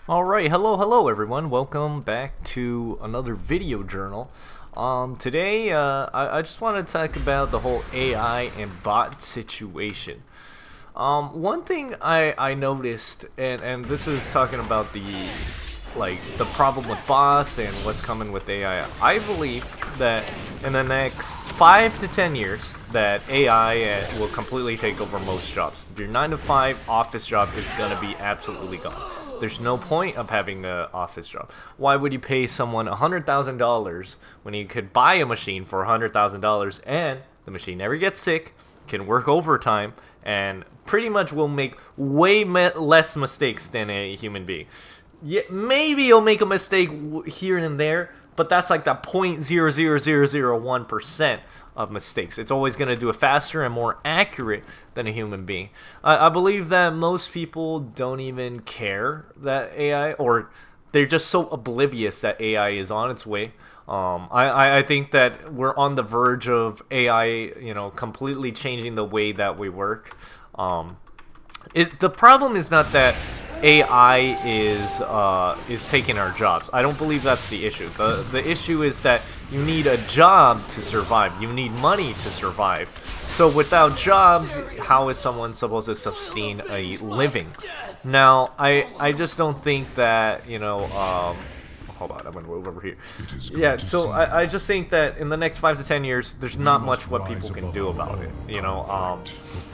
Alright, hello everyone. Welcome back to another video journal. Today, I just want to talk about the whole AI and bot situation. One thing I noticed, and this is talking about the problem with bots and what's coming with AI. I believe that in the next 5 to 10 years, that AI will completely take over most jobs. Your 9 to 5 office job is going to be absolutely gone. There's no point of having an office job. Why would you pay someone $100,000 when you could buy a machine for $100,000 and the machine never gets sick, can work overtime, and pretty much will make way less mistakes than a human being? Yeah, maybe you'll make a mistake here and there, but that's like that 0.00001% of mistakes. It's always going to do it faster and more accurate than a human being. I believe that most people don't even care that AI, or they're just so oblivious that AI is on its way. I think that we're on the verge of AI, completely changing the way that we work. The problem is not that AI is taking our jobs. I don't believe that's the issue. The issue is that you need a job to survive. You need money to survive. So without jobs, how is someone supposed to sustain a living? Now, I just don't think that, hold on, I'm gonna move over here. Yeah, so I just think that in the next 5 to 10 years, there's not much what people can do about it.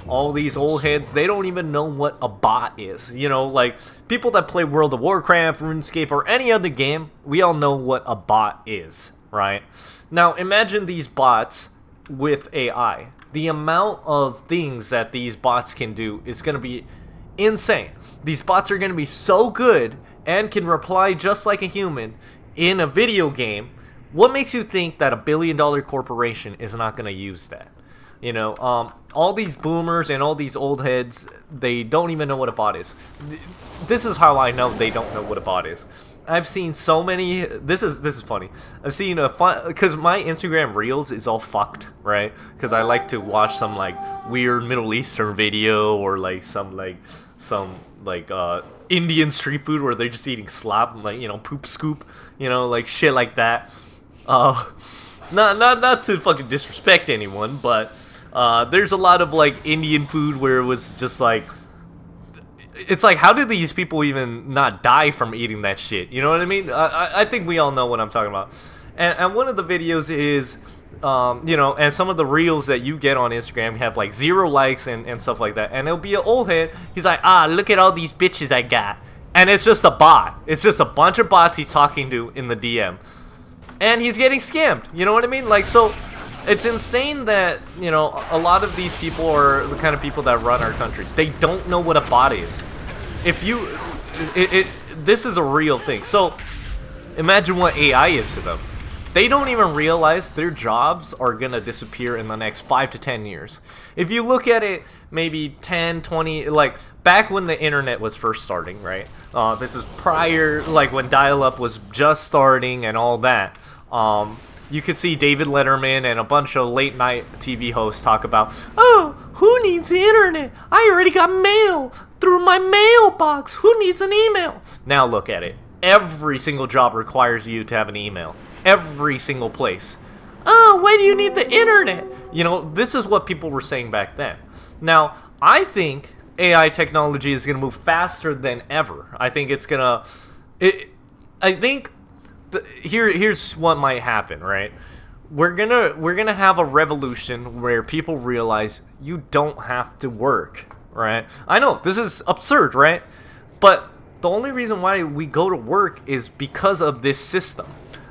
All these old heads, they don't even know what a bot is. Like people that play World of Warcraft, RuneScape, or any other game, we all know what a bot is, right? Now imagine these bots with AI. The amount of things that these bots can do is gonna be insane. These bots are gonna be so good and can reply just like a human in a video game. What makes you think that $1 billion corporation is not going to use that? All these boomers and all these old heads, they don't even know what a bot is. This is how I know they don't know what a bot is. I've seen so many. This is funny. I've seen because my Instagram Reels is all fucked, right? Because I like to watch some weird Middle Eastern video or some Indian street food where they're just eating slop, poop scoop, shit like that. Not to fucking disrespect anyone, but there's a lot of Indian food where it was just it's how did these people even not die from eating that shit? You know what I mean? I think we all know what I'm talking about. And one of the videos is, and some of the reels that you get on Instagram have 0 likes and stuff like that. And it'll be an old head. He's like, look at all these bitches I got. And it's just a bot. It's just a bunch of bots he's talking to in the DM. And he's getting scammed. You know what I mean? So it's insane that, a lot of these people are the kind of people that run our country. They don't know what a bot is. This is a real thing. So imagine what AI is to them. They don't even realize their jobs are going to disappear in the next 5 to 10 years. If you look at it, maybe 10, 20, back when the internet was first starting, right? This is prior, when dial-up was just starting and all that. You could see David Letterman and a bunch of late-night TV hosts talk about, who needs the internet? I already got mail through my mailbox. Who needs an email? Now look at it. Every single job requires you to have an email. Every single place. Why do you need the internet? This is what people were saying back then. Now, I think AI technology is going to move faster than ever. I think it's going to... Here's what might happen, right? We're gonna have a revolution where people realize you don't have to work, right? I know, this is absurd, right? But the only reason why we go to work is because of this system.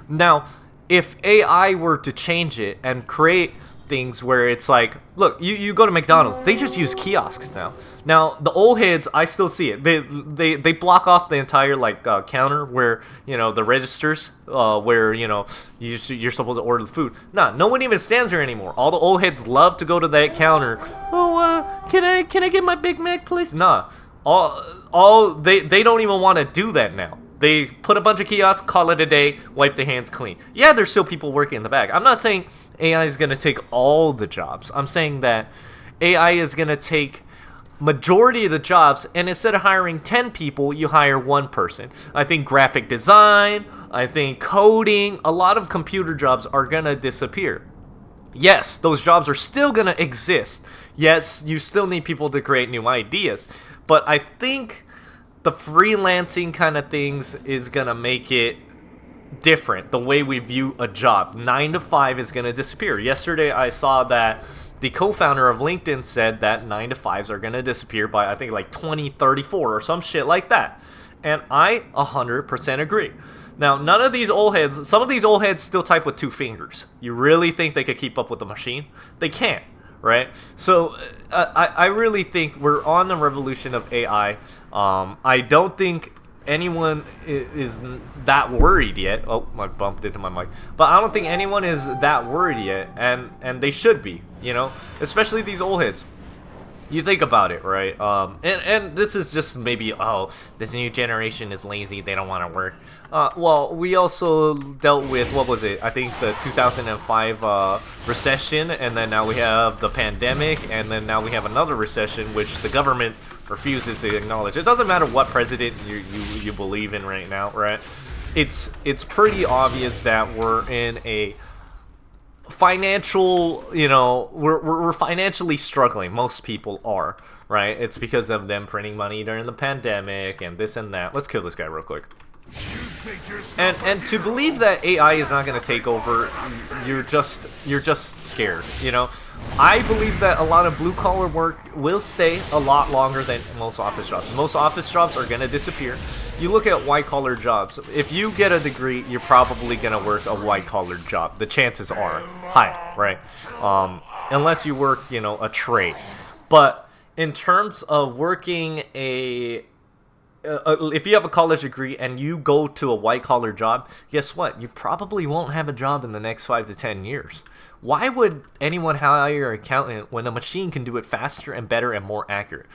Now, if AI were to change it and create things where it's look, you go to McDonald's, they just use kiosks now. Now, the old heads, I still see it. They block off the entire counter where, the registers, where, you're supposed to order the food. No one even stands there anymore. All the old heads love to go to that counter. Can I get my Big Mac, please? Nah. They don't even want to do that now. They put a bunch of kiosks, call it a day, wipe their hands clean. Yeah, there's still people working in the back. I'm not saying AI is going to take all the jobs. I'm saying that AI is going to take majority of the jobs, and instead of hiring 10 people, you hire one person. I think graphic design, I think coding, a lot of computer jobs are gonna disappear. Yes, those jobs are still gonna exist. Yes, you still need people to create new ideas, but I think the freelancing kind of things is gonna make it different, the way we view a job. 9 to 5 is gonna disappear. Yesterday I saw that the co-founder of LinkedIn said that 9 to 5s are going to disappear by, I think, like 2034 or some shit like that. And I 100% agree. Now, none of these old heads, some of these old heads still type with 2 fingers. You really think they could keep up with the machine? They can't, right? So I really think we're on the revolution of AI. I don't think anyone is that worried yet. Oh, I bumped into my mic. But I don't think anyone is that worried yet, and they should be, you know, especially these old heads. You think about it, right? And this is just maybe, oh, this new generation is lazy, they don't want to work. Well, we also dealt with, what was it? I think the 2005 recession, and then now we have the pandemic, and then now we have another recession, which the government refuses to acknowledge. It doesn't matter what president you believe in right now, right? It's pretty obvious that we're in a financial, you know, we're financially struggling. Most people are, right? It's because of them printing money during the pandemic and this and that. Let's kill this guy real quick. And to believe that AI is not going to take over, you're just scared, you know. I believe that a lot of blue-collar work will stay a lot longer than most office jobs. Most office jobs are going to disappear. You look at white-collar jobs. If you get a degree, you're probably going to work a white-collar job. The chances are high, right? Unless you work, you know, a trade. But in terms of working if you have a college degree and you go to a white-collar job, guess what? You probably won't have a job in the next 5 to 10 years. Why would anyone hire an accountant when a machine can do it faster and better and more accurate?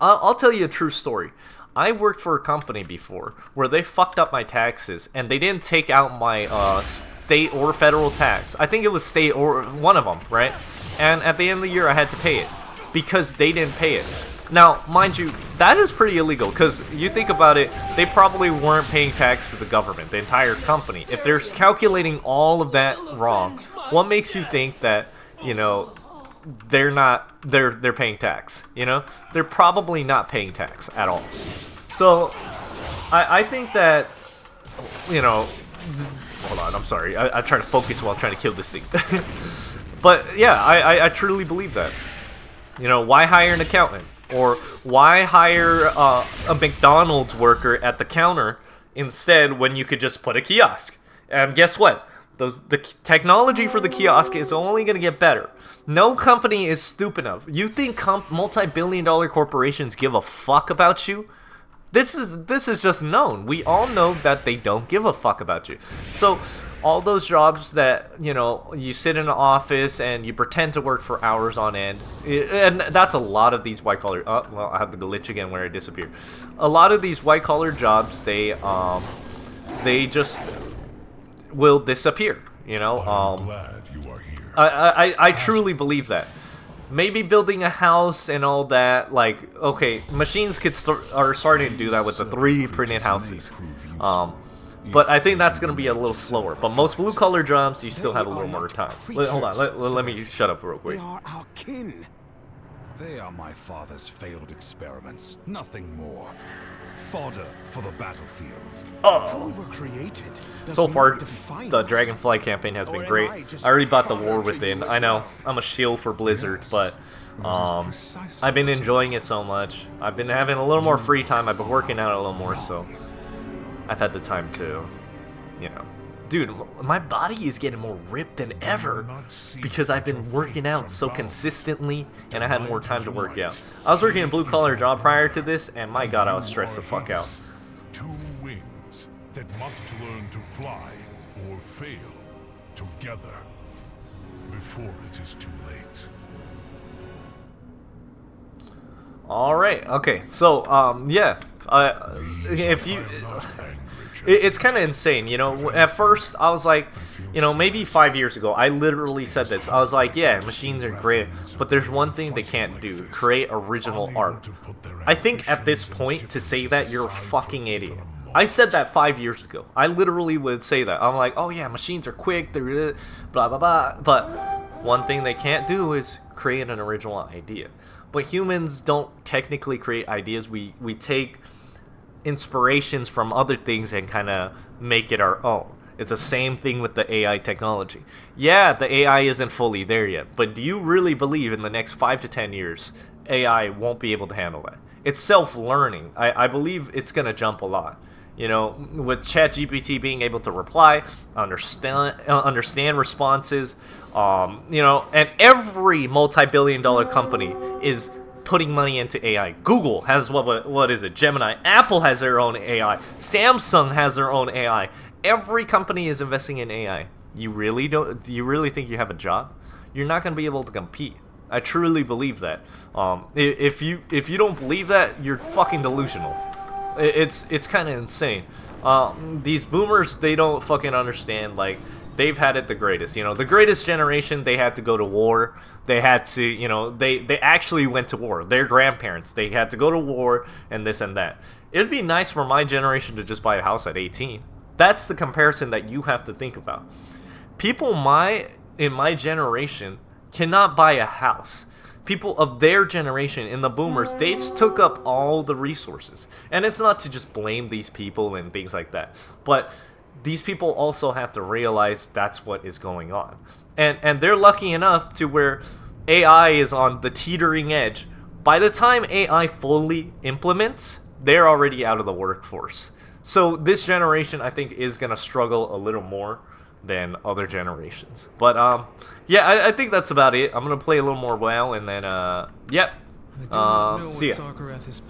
I'll tell you a true story. I worked for a company before where they fucked up my taxes and they didn't take out my state or federal tax. I think it was state or one of them, right? And at the end of the year I had to pay it because they didn't pay it. Now, mind you, that is pretty illegal because you think about it, they probably weren't paying tax to the government, the entire company. If they're calculating all of that wrong, what makes you think that, you know, they're paying tax, you know? They're probably not paying tax at all. So, I think that, you know, hold on, I'm sorry. I'm trying to focus while I'm trying to kill this thing. But, yeah, I truly believe that. You know, why hire an accountant? Or why hire a McDonald's worker at the counter instead when you could just put a kiosk? And guess what? The technology for the kiosk is only going to get better. No company is stupid enough. You think multi-billion-dollar corporations give a fuck about you? This is just known. We all know that they don't give a fuck about you. So all those jobs that, you know, you sit in an office and you pretend to work for hours on end, and that's a lot of these white-collar, oh, well, I have the glitch again where I disappear. A lot of these white-collar jobs, they just will disappear, you know. I'm glad you are here. I truly believe that. Maybe building a house and all that, like, okay, machines are starting to do that with the 3D printed houses. But I think that's going to be a little slower. But most blue-collar jobs, you still have a little more time. Hold on, let me shut up real quick. They are our kin. They are my father's failed experiments. Nothing more. Fodder for the battlefield. How we were created. So far, the Dragonfly campaign has been great. I already bought the War Within. I know, I'm a shield for Blizzard, but I've been enjoying it so much. I've been having a little more free time. I've been working out a little more, so I've had the time to, you know. Dude, my body is getting more ripped than ever because I've been working out so consistently and I had more time to work out. I was working a blue-collar job prior to this, and my god, I was stressed the fuck out. 2 wings that must learn to fly or fail together before it is too late. Alright, okay, so, yeah, If you, I am not angry, it's kind of insane, you know. At first, I was like, you know, maybe 5 years ago, I literally said this. I was like, yeah, machines are great, but there's one thing they can't do: create original art. I think at this point, to say that, you're a fucking idiot. I said that 5 years ago. I literally would say that. I'm like, oh yeah, machines are quick, they're blah blah blah. But one thing they can't do is create an original idea. But humans don't technically create ideas. We take inspirations from other things and kind of make it our own. It's the same thing with the AI technology. Yeah, the AI isn't fully there yet, but do you really believe in the next 5 to 10 years AI won't be able to handle that? It's self-learning. I believe it's going to jump a lot. You know, with ChatGPT being able to reply, understand responses, you know, and every multi-billion-dollar company is putting money into AI. Google has what is it? Gemini. Apple has their own AI. Samsung has their own AI. Every company is investing in AI. Do you really think you have a job? You're not going to be able to compete. I truly believe that. If you don't believe that, you're fucking delusional. It's kind of insane. These boomers, they don't fucking understand. Like, they've had it the greatest. You know, the greatest generation, they had to go to war. They had to, you know, they actually went to war. Their grandparents, they had to go to war and this and that. It'd be nice for my generation to just buy a house at 18. That's the comparison that you have to think about. People in my generation cannot buy a house. People of their generation, in the boomers, they took up all the resources. And it's not to just blame these people and things like that, but these people also have to realize that's what is going on. And they're lucky enough to where AI is on the teetering edge. By the time AI fully implements, they're already out of the workforce. So this generation, I think, is going to struggle a little more than other generations. But yeah, I think that's about it. I'm going to play a little more WoW, and then yep. I do not know See what ya. Sarkarath is